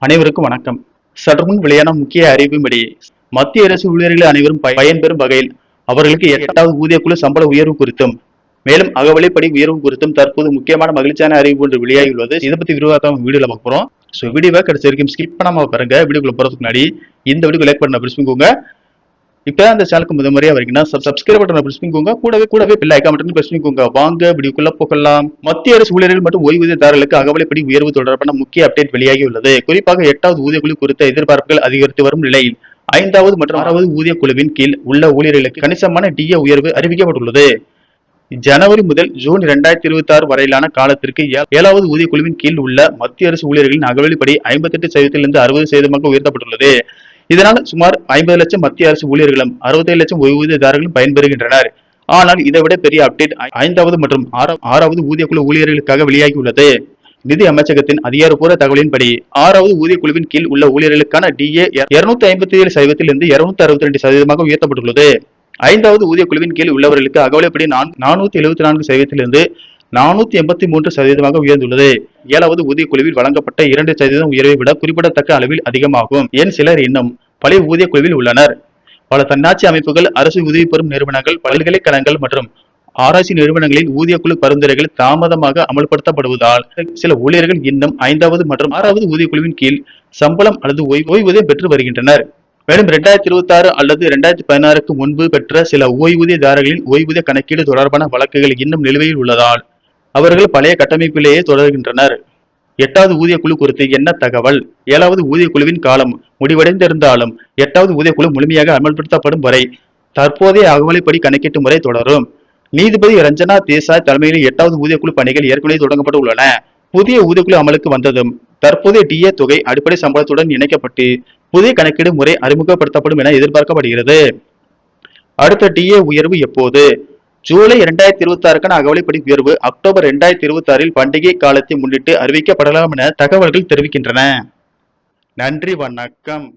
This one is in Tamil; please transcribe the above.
அனைவருக்கும் வணக்கம். சற்றுமுன் வெளியான முக்கிய அறிவின்படி மத்திய அரசு ஊழியர்கள் அனைவரும் பயன்பெறும் வகையில் அவர்களுக்கு 8வது ஊதியக்குழு சம்பள உயர்வு குறித்தும் மேலும் அகவிலைப்படி உயர்வு குறித்தும் தற்போது முக்கியமான மகிழ்ச்சியான அறிவிப்பு ஒன்று வெளியாகியுள்ளது. இதை பத்தி விரிவாக வீடியோல பார்க்க போறோம். வீடியோவை கடைசி வரைக்கும் ஸ்கிப் பண்ணாம பாருங்க. வீடியோக்குள்ள போறதுக்கு முன்னாடி இந்த வீடியோ லைக் பண்ண பிரஸ் பண்ணிக்கோங்க. இப்ப அந்த சேனலுக்கு முதன்முறையா வரீங்கன்னா சப்ஸ்கிரைப் பட்டனை பிரஸ் பண்ணிக்கோங்க. கூடவே பெல் ஐகான் பட்டனை பிரஸ் பண்ணிக்கோங்க. வாங்க வீடியோக்குள்ள போகலாம். மத்திய அரசு ஊழியர்கள் மற்றும் ஓய்வூதியதாரர்களுக்கு அகவிலைப்படி உயர்வு தொடர்பான முக்கிய அப்டேட் வெளியாகி உள்ளது. குறிப்பாக 8வது ஊதியக்குழு குறித்த எதிர்பார்ப்புகள் அதிகரித்து வரும் நிலையில் 5வது மற்றும் 6வது ஊதியக்குழுவின் கீழ் உள்ள ஊழியர்களுக்கு கணிசமான டிஏ உயர்வு அறிவிக்கப்பட்டுள்ளது. ஜனவரி முதல் ஜூன் 2026 வரையிலான காலத்திற்கு 7வது ஊதியக்குழுவின் கீழ் உள்ள மத்திய அரசு ஊழியர்களின் அகவிலைப்படி 58% 60% உயர்த்தப்பட்டுள்ளது. இதனால் சுமார் 50 லட்சம் மத்திய அரசு ஊழியர்களும் 67 லட்சம் ஓய்வூதியதாரர்களும் பயன்பெறுகின்றனர். ஆனால் இதைவிட பெரிய அப்டேட் 5வது மற்றும் 6வது ஊதியக்குழு ஊழியர்களுக்காக வெளியாகியுள்ளது. நிதி அமைச்சகத்தின் அதிகாரப்பூர்வ தகவலின்படி 6வது ஊதியக்குழுவின் கீழ் உள்ள ஊழியர்களுக்கான டிஏ 257% 262% உயர்த்தப்பட்டுள்ளது. 5வது ஊதியக்குழுவின் கீழ் உள்ளவர்களுக்கு அகவிலைப்படி 474% 483% உயர்ந்துள்ளது. 7வது ஊதியக்குழுவில் வழங்கப்பட்ட 2% உயர்வை விட குறிப்பிடத்தக்க அளவில் அதிகமாகும். ஏன் சிலர் இன்னும் பழைய ஊதியக்குழுவில் உள்ளனர். பல தன்னாட்சி அமைப்புகள், அரசு உதவி பெறும் நிறுவனங்கள், பல்கலைக்கழகங்கள் மற்றும் ஆராய்ச்சி நிறுவனங்களின் ஊதியக்குழு பரிந்துரைகள் தாமதமாக அமல்படுத்தப்படுவதால் சில ஊழியர்கள் இன்னும் 5வது மற்றும் 6வது ஊதியக்குழுவின் கீழ் சம்பளம் அல்லது ஓய்வூதியம் பெற்று வருகின்றனர். மேலும் 2026 அல்லது 2016க்கு முன்பு பெற்ற சில ஓய்வூதியதாரர்களின் ஓய்வூதிய கணக்கீடு தொடர்பான வழக்குகள் இன்னும் நிலுவையில் உள்ளதால் அவர்கள் பழைய கட்டமைப்பிலேயே தொடர்கின்றனர். 8வது ஊதியக்குழு குறித்து என்ன தகவல்? 7வது ஊதியக்குழுவின் காலம் முடிவடைந்திருந்தாலும் 8வது ஊதியக்குழு முழுமையாக அமல்படுத்தப்படும் வரை தற்போதைய அகவிலைப்படி கணக்கீட்டு முறை தொடரும். நீதிபதி ரஞ்சனா தேசாய் தலைமையில் 8வது ஊதியக்குழு பணிகள் ஏற்கனவே தொடங்கப்பட்டு உள்ளன. புதிய ஊதியக்குழு அமலுக்கு வந்ததும் தற்போதைய டிஏ தொகை அடிப்படை சம்பளத்துடன் இணைக்கப்பட்டு புதிய கணக்கீடு முறை அறிமுகப்படுத்தப்படும் என எதிர்பார்க்கப்படுகிறது. அடுத்த டிஏ உயர்வு எப்போது? ஜூலை 2026க்கான அகவிலைப்படி உயர்வு அக்டோபர் 2026 பண்டிகை காலத்தை முன்னிட்டு அறிவிக்கப்படலாம் என தகவல்கள் தெரிவிக்கின்றன. நன்றி, வணக்கம்.